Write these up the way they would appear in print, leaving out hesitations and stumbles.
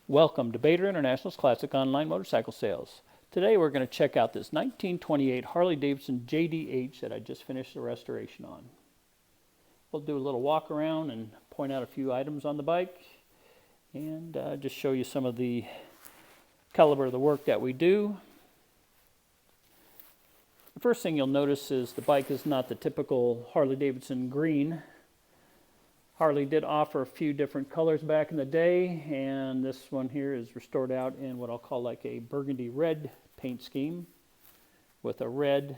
Welcome to Bator International's Classic Online Motorcycle Sales. Today we're going to check out this 1928 Harley Davidson JDH that I just finished the restoration on. We'll do a little walk around and point out a few items on the bike and just show you some of the caliber of the work that we do. The first thing you'll notice is the bike is not the typical Harley Davidson green. Harley did offer a few different colors back in the day, and this one here is restored out in what I'll call like a burgundy red paint scheme with a red,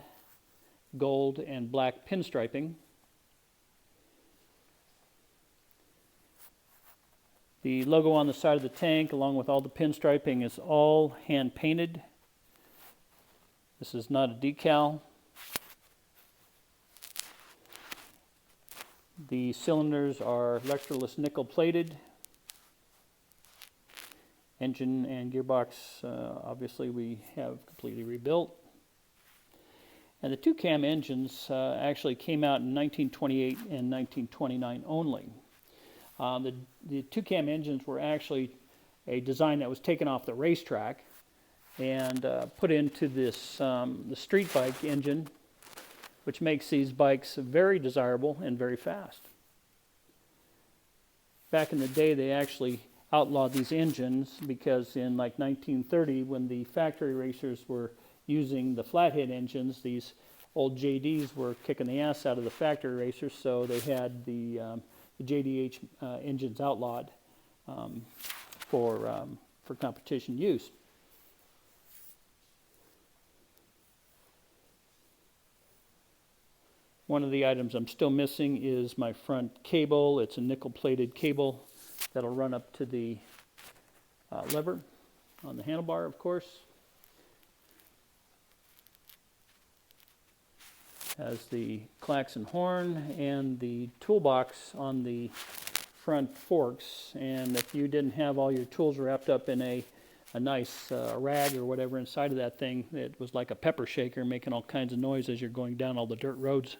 gold, and black pinstriping. The logo on the side of the tank, along with all the pinstriping, is all hand painted. This is not a decal. The cylinders are lectureless nickel plated. Engine and gearbox, obviously we have completely rebuilt. And the two cam engines actually came out in 1928 and 1929 only. The two cam engines were actually a design that was taken off the racetrack and put into this the street bike engine, which makes these bikes very desirable and very fast. Back in the day, they actually outlawed these engines because in like 1930, when the factory racers were using the flathead engines, these old JDs were kicking the ass out of the factory racers, so they had the JDH engines outlawed for competition use. One of the items I'm still missing is my front cable. It's a nickel-plated cable that'll run up to the lever on the handlebar, of course. Has the klaxon horn and the toolbox on the front forks. And if you didn't have all your tools wrapped up in a nice rag or whatever inside of that thing, it was like a pepper shaker making all kinds of noise as you're going down all the dirt roads.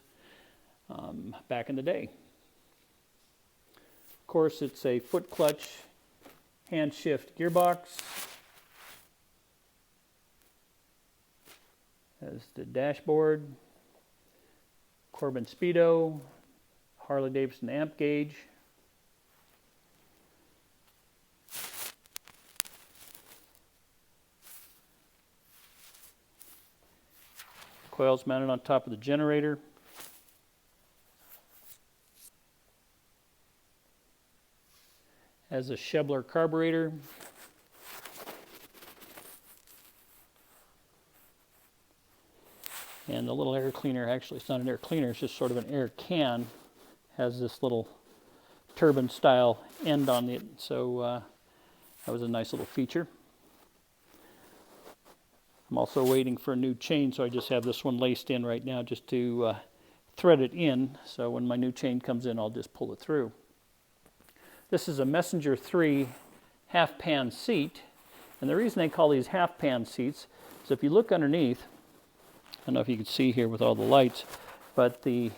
Back in the day. Of course, it's a foot clutch hand shift gearbox. Has the dashboard, Corbin Speedo, Harley Davidson amp gauge. Coils mounted on top of the generator. Has a Shebler carburetor. And the little air cleaner, actually it's not an air cleaner, it's just sort of an air can. Has this little turbine style end on it, so that was a nice little feature. I'm also waiting for a new chain, so I just have this one laced in right now just to thread it in, so when my new chain comes in I'll just pull it through. This is a Messenger 3 half-pan seat, and the reason they call these half-pan seats is if you look underneath, I don't know if you can see here with all the lights, but the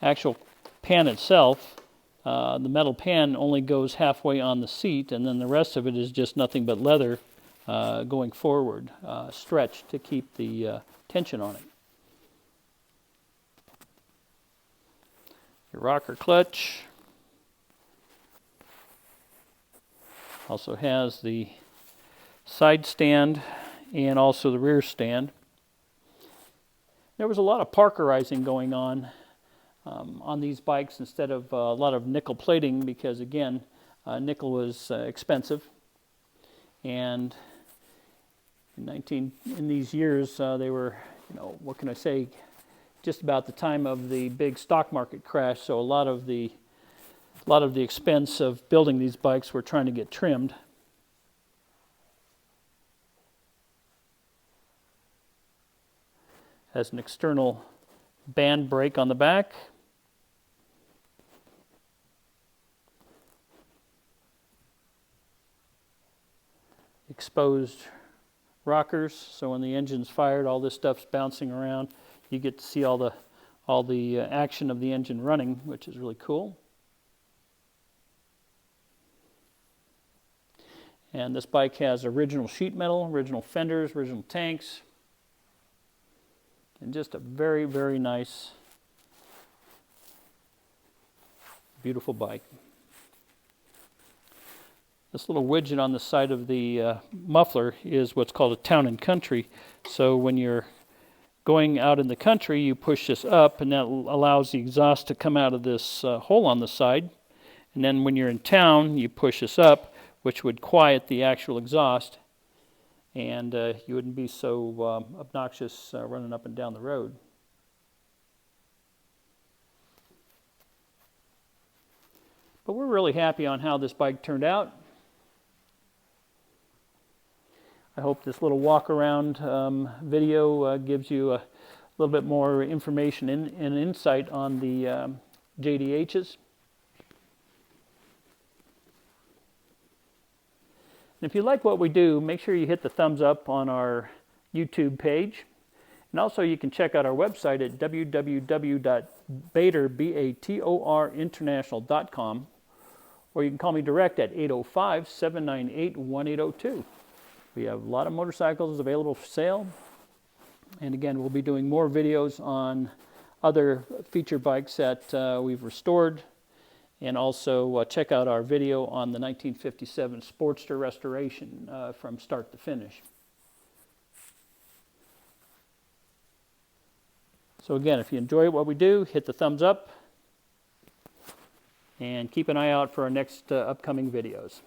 actual pan itself, the metal pan only goes halfway on the seat, and then the rest of it is just nothing but leather going forward, stretched to keep the tension on it. Your rocker clutch. Also has the side stand and also the rear stand. There was a lot of parkerizing going on these bikes instead of a lot of nickel plating because, again, nickel was expensive. And in these years, they were, what can I say, just about the time of the big stock market crash. So a lot of the expense of building these bikes were trying to get trimmed. Has an external band brake on the back. Exposed rockers, so when the engine's fired, all this stuff's bouncing around. You get to see all the action of the engine running, which is really cool. And this bike has original sheet metal, original fenders, original tanks, and just a very, very nice, beautiful bike. This little widget on the side of the muffler is what's called a town and country. So when you're going out in the country, you push this up, and that allows the exhaust to come out of this hole on the side. And then when you're in town, you push this up, which would quiet the actual exhaust, and you wouldn't be so obnoxious running up and down the road. But we're really happy on how this bike turned out. I hope this little walk around video gives you a little bit more information and insight on the JDHs. And if you like what we do, make sure you hit the thumbs up on our YouTube page. And also you can check out our website at www.batorinternational.com, or you can call me direct at 805-798-1802. We have a lot of motorcycles available for sale. And again, we'll be doing more videos on other feature bikes that we've restored. And also check out our video on the 1957 Sportster restoration from start to finish. So again, if you enjoy what we do, hit the thumbs up and keep an eye out for our next upcoming videos.